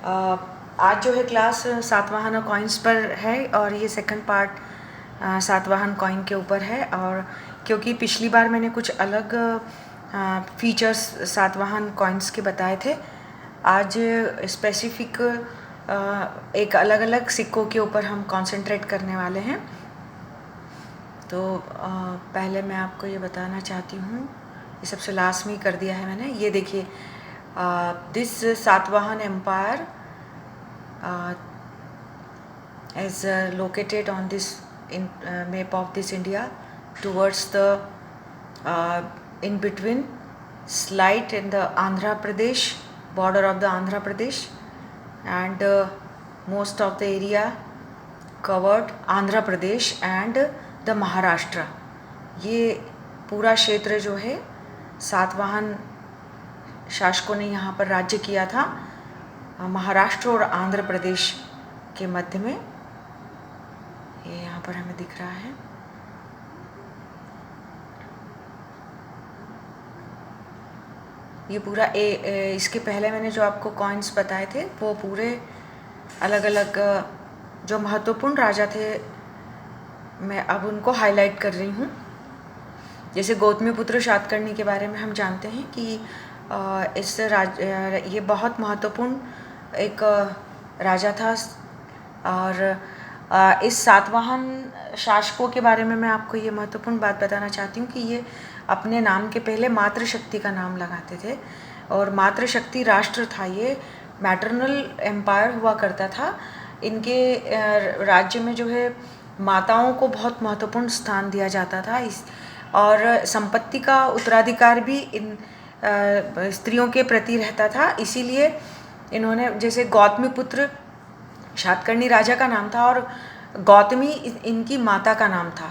आज जो है क्लास सातवाहन कॉइन्स पर है और ये सेकंड पार्ट सातवाहन कॉइन के ऊपर है। और क्योंकि पिछली बार मैंने कुछ अलग फीचर्स सातवाहन कॉइन्स के बताए थे, आज स्पेसिफिक एक अलग अलग सिक्कों के ऊपर हम कंसंट्रेट करने वाले हैं। तो पहले मैं आपको ये बताना चाहती हूँ, ये सबसे लास्ट में ही कर दिया है मैंने। ये देखिए, this Satavahana empire is located on this map of this India towards the in between slight in the Andhra Pradesh border of the Andhra Pradesh, and most of the area covered Andhra Pradesh and the Maharashtra। ये पूरा क्षेत्र जो है सातवाहन शासकों ने यहाँ पर राज्य किया था, महाराष्ट्र और आंध्र प्रदेश के मध्य में। ये यहाँ पर हमें दिख रहा है। ये पूरा इसके पहले मैंने जो आपको कॉइन्स बताए थे वो पूरे अलग अलग जो महत्वपूर्ण राजा थे, मैं अब उनको हाईलाइट कर रही हूँ। जैसे गौतमीपुत्र शातकर्णी के बारे में हम जानते हैं कि ये बहुत महत्वपूर्ण एक राजा था। और इस सातवाहन शासकों के बारे में मैं आपको ये महत्वपूर्ण बात बताना चाहती हूँ कि ये अपने नाम के पहले मातृशक्ति का नाम लगाते थे, और मातृशक्ति राष्ट्र था। ये मैटरनल एम्पायर हुआ करता था। इनके राज्य में जो है माताओं को बहुत महत्वपूर्ण स्थान दिया जाता था, और संपत्ति का उत्तराधिकार भी इन स्त्रियों के प्रति रहता था। इसीलिए इन्होंने, जैसे गौतमीपुत्र शातकर्णी राजा का नाम था और गौतमी इनकी माता का नाम था,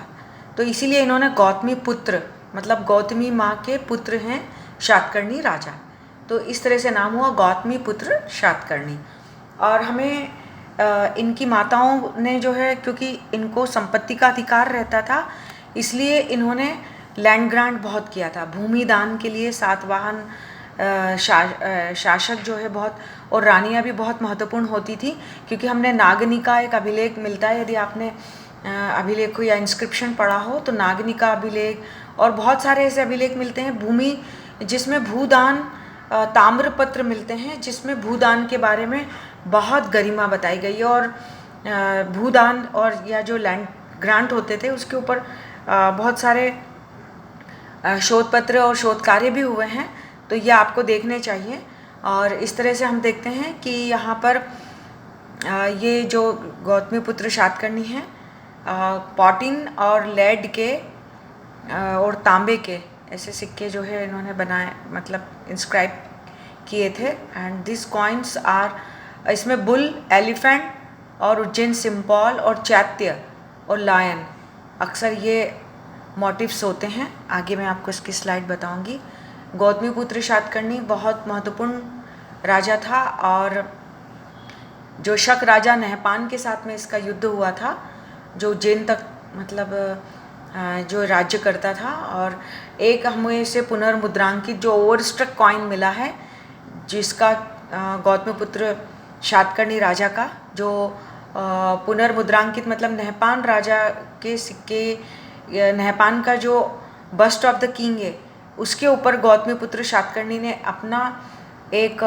तो इसीलिए इन्होंने गौतमीपुत्र मतलब गौतमी माँ के पुत्र हैं शातकर्णी राजा, तो इस तरह से नाम हुआ गौतमीपुत्र शातकर्णी। और हमें इनकी माताओं ने जो है, क्योंकि इनको संपत्ति का अधिकार रहता था, इसलिए इन्होंने लैंड ग्रांट बहुत किया था, भूमि दान के लिए। सातवाहन शासक जो है बहुत, और रानियां भी बहुत महत्वपूर्ण होती थी, क्योंकि हमने नागनी का एक अभिलेख मिलता है, यदि आपने अभिलेख को या इंस्क्रिप्शन पढ़ा हो तो नागनी का अभिलेख और बहुत सारे ऐसे अभिलेख मिलते हैं भूमि जिसमें भूदान, ताम्रपत्र मिलते हैं जिसमें भूदान के बारे में बहुत गरिमा बताई गई है। और भूदान और या जो लैंड ग्रांट होते थे उसके ऊपर बहुत सारे शोध पत्र और शोध कार्य भी हुए हैं, तो ये आपको देखने चाहिए। और इस तरह से हम देखते हैं कि यहाँ पर ये जो गौतमीपुत्र शातकर्णी हैं, पॉटिन और लेड के और तांबे के ऐसे सिक्के जो है इन्होंने बनाए, मतलब इंस्क्राइब किए थे। एंड दिस कॉइन्स आर, इसमें बुल, एलिफेंट और उज्जैन सिंपल और चैत्य और लायन अक्सर ये मोटिव्स होते हैं। आगे मैं आपको इसकी स्लाइड बताऊंगी। गौतमीपुत्र शातकर्णी बहुत महत्वपूर्ण राजा था, और जो शक राजा नहपान के साथ में इसका युद्ध हुआ था, जो उज्जैन तक मतलब जो राज्य करता था। और एक हमें इसे पुनर्मुद्रांकित जो ओवरस्ट्रक कॉइन मिला है, जिसका गौतमीपुत्र शातकर्णी राजा का जो पुनर्मुद्रांकित मतलब नहपान राजा के सिक्के, नहपान का जो बस्ट ऑफ द किंग है उसके ऊपर गौतमीपुत्र शातकर्णी ने अपना एक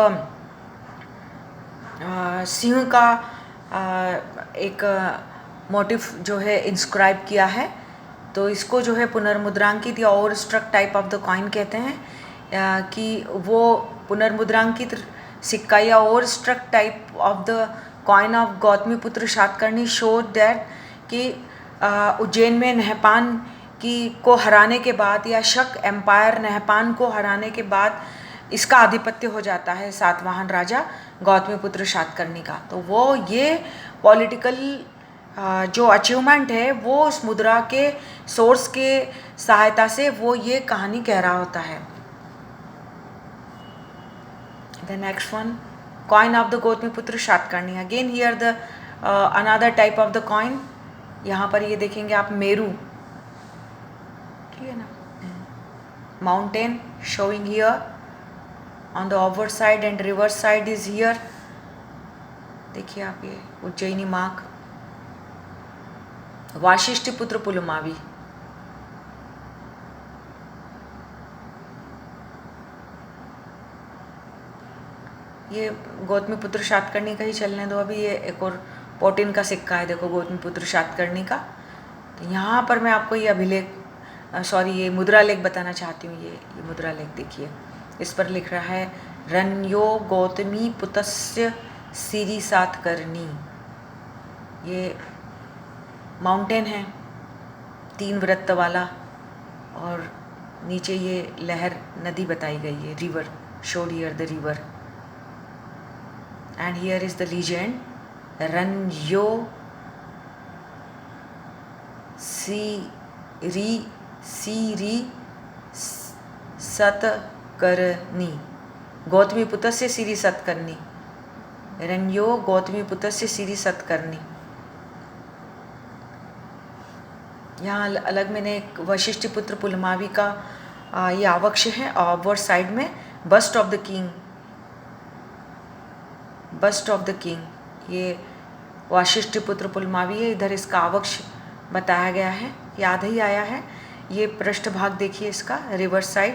सिंह का एक मोटिव जो है इंस्क्राइब किया है। तो इसको जो है पुनर्मुद्रांकित या overstruck type of the coin कहते हैं, कि वो पुनर्मुद्रांकित सिक्का या overstruck type of the coin of Gautamiputra Satakarni show that कि उज्जैन में नहपान को हराने के बाद, या शक एम्पायर नहपान को हराने के बाद इसका आधिपत्य हो जाता है सातवाहन राजा गौतमीपुत्र शातकर्णी का। तो वो ये पॉलिटिकल जो अचीवमेंट है वो उस मुद्रा के सोर्स के सहायता से वो ये कहानी कह रहा होता है। The next one, coin of the Gautamiputra Satakarni. Again here the another type of the coin. यहाँ पर ये देखेंगे आप मेरू, ठीक है ना, mountain showing here on the outward side and reverse side is here, देखिए आप ये उज्जैनी मार्क, वाशिष्ठ पुत्र पुलमावी, ये गौतमी पुत्र शातकर्णी का ही चलने दो अभी। ये एक और पोटिन का सिक्का है, देखो गौतमी पुत्र शातकर्णी का। तो यहाँ पर मैं आपको ये अभिलेख ये मुद्रा लेख बताना चाहती हूँ। ये मुद्रा लेख देखिए, इस पर लिख रहा है रण्यो गौतमी पुतस्य सिरी सातकर्णी। ये माउंटेन है 3 वृत्त वाला, और नीचे ये लहर नदी बताई गई है, river, showed here the river, and here is the legend रण्यो सिरी सतकर्णी, गौतमी पुत्रस्य सिरी सतकर्णी, रण्यो गौतमी पुत्रस्य सिरी सतकर्णी। यहाँ अलग मैंने एक वशिष्ठ पुत्र पुलमावी का ये आवक्ष है, और साइड में bust of the king, bust of the king, ये वशिष्ठ पुत्र पुलमावी है। इधर इसका आवक्ष बताया गया है, याद ही आया है। ये पृष्ठ भाग देखिए इसका, रिवर्स साइड,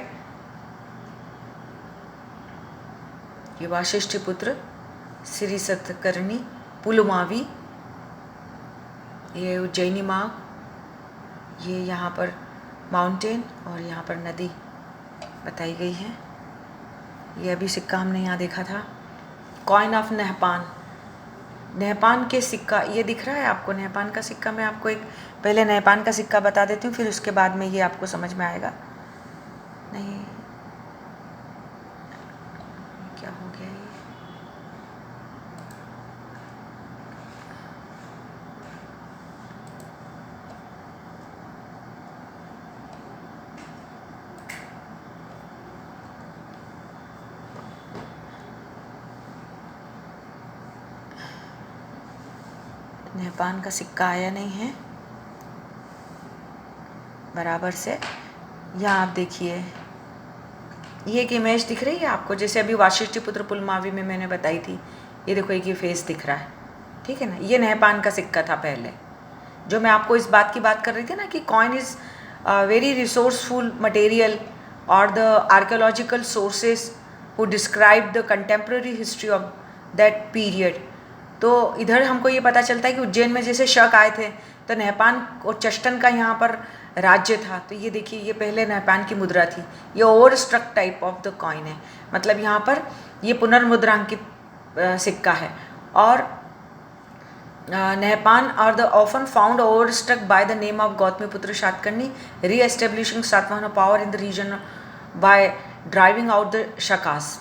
ये वशिष्ठ पुत्र श्री सतकर्णी पुलमावी, ये उज्जैनी मार्ग, ये यहाँ पर माउंटेन और यहाँ पर नदी बताई गई है। ये अभी सिक्का हमने यहाँ देखा था, कॉइन ऑफ नेहपान, नेहपान के सिक्का, ये दिख रहा है आपको नेहपान का सिक्का। मैं आपको एक पहले नेहपान का सिक्का बता देती हूँ, फिर उसके बाद में ये आपको समझ में आएगा। नहीं, क्या हो गया ये? नेहपान का सिक्का आया नहीं है बराबर से। यहाँ आप देखिए, ये एक इमेज दिख रही है आपको, जैसे अभी वशिष्ठ पुत्र पुलमावी में मैंने बताई थी। ये देखो, एक ये फेस दिख रहा है, ठीक है ना। ये नेहपान का सिक्का था पहले, जो मैं आपको इस बात की बात कर रही थी ना कि coin is very resourceful material, और the archaeological sources who describe the contemporary history of that period. तो इधर हमको ये पता चलता है कि उज्जैन में जैसे शक आए थे, तो नेहपान और चष्टन का यहाँ पर राज्य था। तो ये देखिए, ये पहले नेहपान की मुद्रा थी। ये overstruck type of the coin है, मतलब यहाँ पर ये पुनर्मुद्रांकित सिक्का है। और Nahapana are the often found overstruck by the name of Gautamiputra Satakarni, re establishing Satavahana power in the region by driving out the Shakas.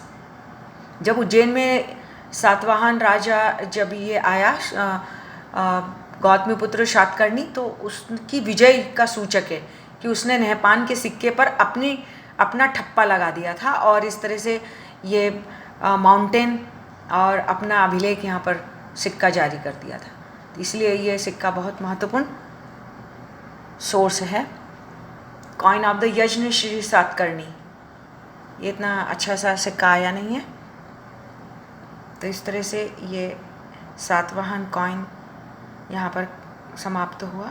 जब उज्जैन में सातवाहन राजा जब ये आया गौतमी पुत्र शातकर्णी, तो उसकी विजय का सूचक है कि उसने नेहपान के सिक्के पर अपना ठप्पा लगा दिया था, और इस तरह से ये माउंटेन और अपना अभिलेख यहाँ पर सिक्का जारी कर दिया था। तो इसलिए ये सिक्का बहुत महत्वपूर्ण सोर्स है। कॉइन ऑफ द यज्ञ श्री सातकर्णी, ये इतना अच्छा सा सिक्का आया नहीं है। तो इस तरह से ये सातवाहन कॉइन यहाँ पर समाप्त हुआ।